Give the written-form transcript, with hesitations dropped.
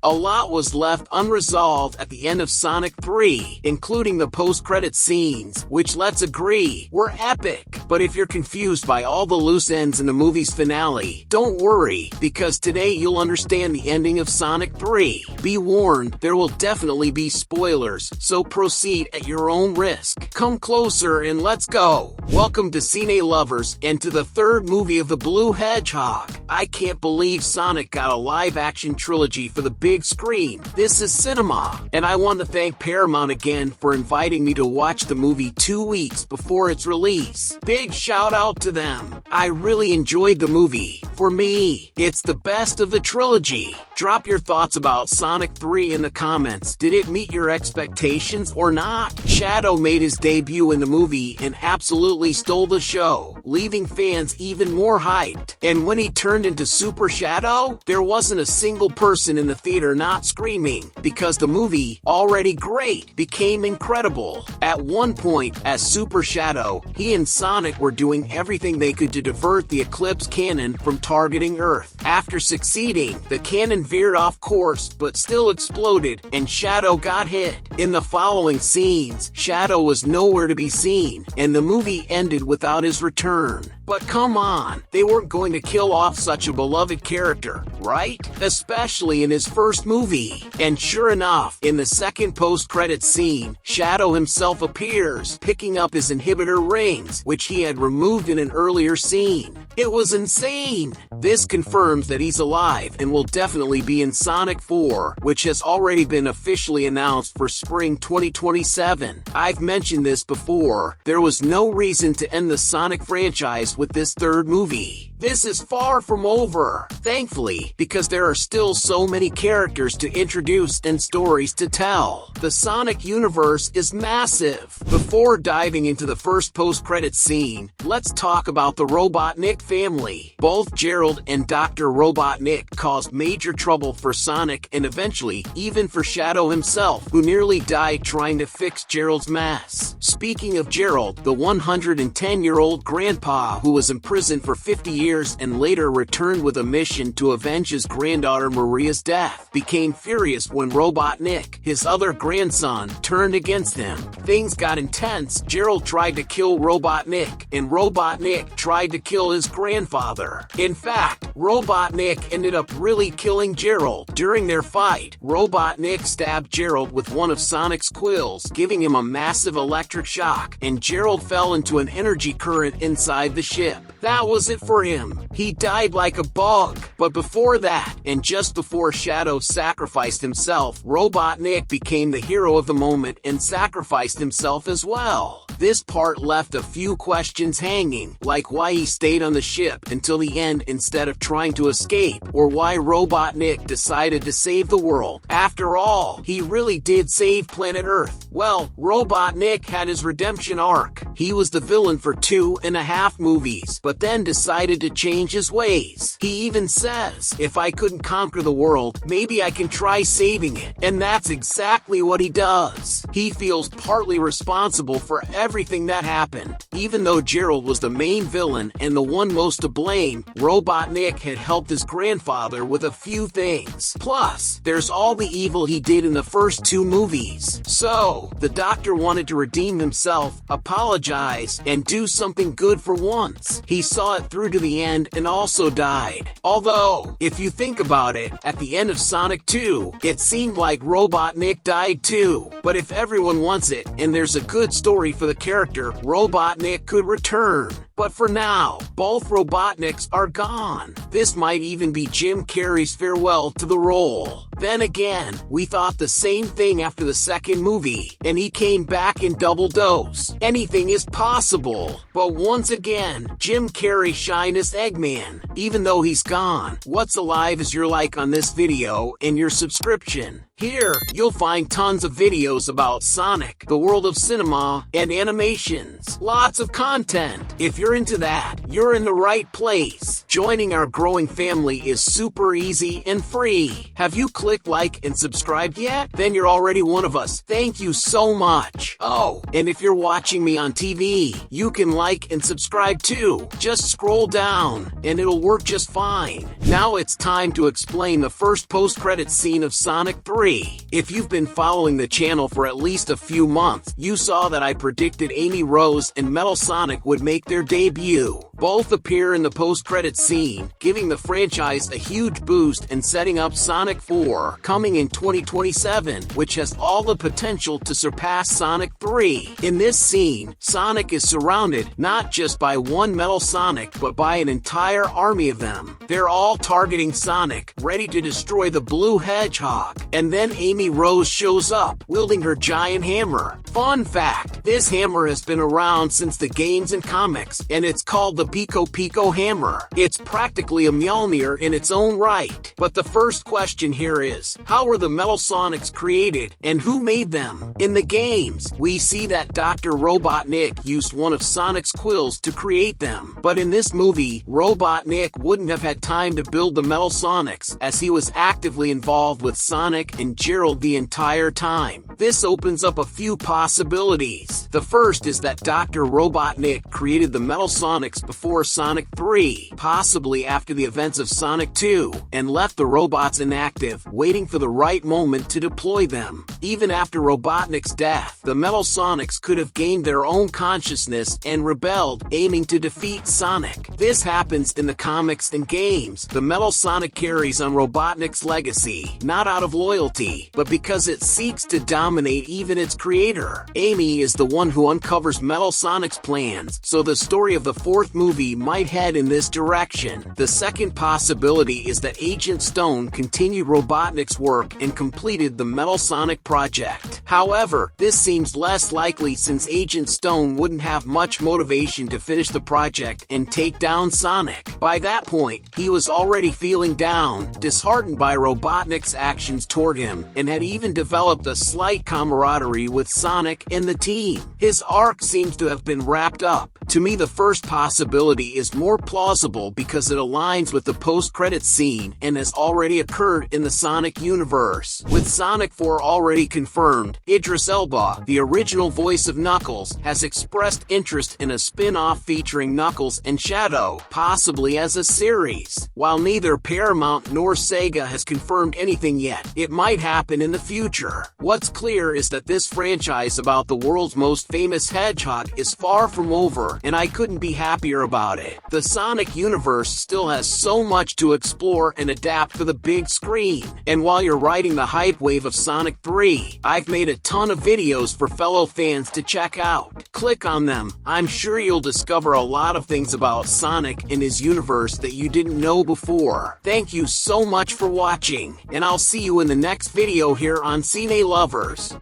A lot was left unresolved at the end of Sonic 3, including the post-credit scenes, which let's agree, were epic. But if you're confused by all the loose ends in the movie's finale, don't worry, because today you'll understand the ending of Sonic 3. Be warned, there will definitely be spoilers, so proceed at your own risk. Come closer and let's go. Welcome to Cine lovers and to the third movie of the Blue Hedgehog. I can't believe Sonic got a live-action trilogy for the big screen. This is cinema, and I want to thank Paramount again for inviting me to watch the movie 2 weeks before its release. Big shout out to them. I really enjoyed the movie. For me, it's the best of the trilogy. Drop your thoughts about Sonic 3 in the comments. Did it meet your expectations or not? Shadow made his debut in the movie and absolutely stole the show, leaving fans even more hyped. And when he turned into Super Shadow, there wasn't a single person in the theater not screaming, because the movie, already great, became incredible. At one point, as Super Shadow, he and Sonic were doing everything they could to divert the Eclipse cannon from targeting Earth. After succeeding, the cannon veered off course but still exploded, and Shadow got hit. In the following scenes, Shadow was nowhere to be seen, and the movie ended without his return. But come on, they weren't going to kill off such a beloved character, right? Especially in his first movie. And sure enough, in the second post-credits scene, Shadow himself appears, picking up his inhibitor rings, which he had removed in an earlier scene. It was insane! This confirms that he's alive and will definitely be in Sonic 4, which has already been officially announced for spring 2027. I've mentioned this before, there was no reason to end the Sonic franchise with this third movie. This is far from over, thankfully, because there are still so many characters to introduce and stories to tell. The Sonic universe is massive. Before diving into the first post-credits scene, let's talk about the Robotnik family. Both Gerald and Dr. Robotnik caused major trouble for Sonic and eventually even for Shadow himself, who nearly died trying to fix Gerald's mess. Speaking of Gerald, the 110-year-old grandpa who was imprisoned for 50 years and later returned with a mission to avenge his granddaughter Maria's death, became furious when Robotnik, his other grandson, turned against him. Things got intense. Gerald tried to kill Robotnik, and Robotnik tried to kill his grandfather. In fact, Robotnik ended up really killing Gerald. During their fight, Robotnik stabbed Gerald with one of Sonic's quills, giving him a massive electric shock, and Gerald fell into an energy current inside the ship. That was it for him. He died like a bug. But before that, and just before Shadow sacrificed himself, Robotnik became the hero of the moment and sacrificed himself as well. This part left a few questions hanging, like why he stayed on the ship until the end instead of trying to escape, or why Robotnik decided to save the world. After all, he really did save planet Earth. Well, Robotnik had his redemption arc. He was the villain for 2.5 movies, but then decided to change his ways. He even says, if I couldn't conquer the world, maybe I can try saving it. And that's exactly what he does. He feels partly responsible for everything that happened. Even though Gerald was the main villain and the one most to blame, Robotnik had helped his grandfather with a few things. Plus, there's all the evil he did in the first 2 movies. So, the Doctor wanted to redeem himself, apologize, and do something good for once. He saw it through to the end and also died. Although, if you think about it, at the end of Sonic 2, it seemed like Robotnik died too. But if everyone wants it, and there's a good story for the character, Robotnik could return. But for now, both Robotniks are gone. This might even be Jim Carrey's farewell to the role. Then again, we thought the same thing after the second movie, and he came back in double dose. Anything is possible. But once again, Jim Carrey shined as Eggman. Even though he's gone, what's alive is your like on this video and your subscription. Here, you'll find tons of videos about Sonic, the world of cinema, and animations. Lots of content. If you're into that, you're in the right place. Joining our growing family is super easy and free. Have you clicked clicked like and subscribed yet? Then you're already one of us. Thank you so much. Oh, and if you're watching me on TV, you can like and subscribe too. Just scroll down, and it'll work just fine. Now it's time to explain the first post-credits scene of Sonic 3. If you've been following the channel for at least a few months, you saw that I predicted Amy Rose and Metal Sonic would make their debut. Both appear in the post-credits scene, giving the franchise a huge boost and setting up Sonic 4, coming in 2027, which has all the potential to surpass Sonic 3. In this scene, Sonic is surrounded not just by one Metal Sonic, but by an entire army of them. They're all targeting Sonic, ready to destroy the blue hedgehog. And then Amy Rose shows up, wielding her giant hammer. Fun fact, this hammer has been around since the games and comics, and it's called the Pico Pico Hammer. It's practically a Mjolnir in its own right. But the first question here is, how were the Metal Sonics created, and who made them? In the games, we see that Dr. Robotnik used one of Sonic's quills to create them. But in this movie, Robotnik wouldn't have had time to build the Metal Sonics, as he was actively involved with Sonic and Gerald the entire time. This opens up a few possibilities. The first is that Dr. Robotnik created the Metal Sonics before Sonic 3, possibly after the events of Sonic 2, and left the robots inactive, waiting for the right moment to deploy them. Even after Robotnik's death, the Metal Sonics could have gained their own consciousness and rebelled, aiming to defeat Sonic. This happens in the comics and games. The Metal Sonic carries on Robotnik's legacy, not out of loyalty, but because it seeks to dominate even its creator. Amy is the one who uncovers Metal Sonic's plans, so the story of the fourth movie might head in this direction. The second possibility is that Agent Stone continued Robotnik's work and completed the Metal Sonic project. However, this seems less likely since Agent Stone wouldn't have much motivation to finish the project and take down Sonic. By that point, he was already feeling down, disheartened by Robotnik's actions toward him, and had even developed a slight camaraderie with Sonic and the team. His arc seems to have been wrapped up. To me, the first possibility is more plausible because it aligns with the post-credits scene and has already occurred in the Sonic universe. With Sonic 4 already confirmed, Idris Elba, the original voice of Knuckles, has expressed interest in a spin-off featuring Knuckles and Shadow, possibly as a series. While neither Paramount nor Sega has confirmed anything yet, it might happen in the future. What's clear is that this franchise about the world's most famous hedgehog is far from over, and I couldn't be happier about it. The Sonic universe still has so much to explore and adapt for the big screen. And while you're riding the hype wave of Sonic 3, I've made a ton of videos for fellow fans to check out. Click on them. I'm sure you'll discover a lot of things about Sonic and his universe that you didn't know before. Thank you so much for watching, and I'll see you in the next video here on Cine Lovers.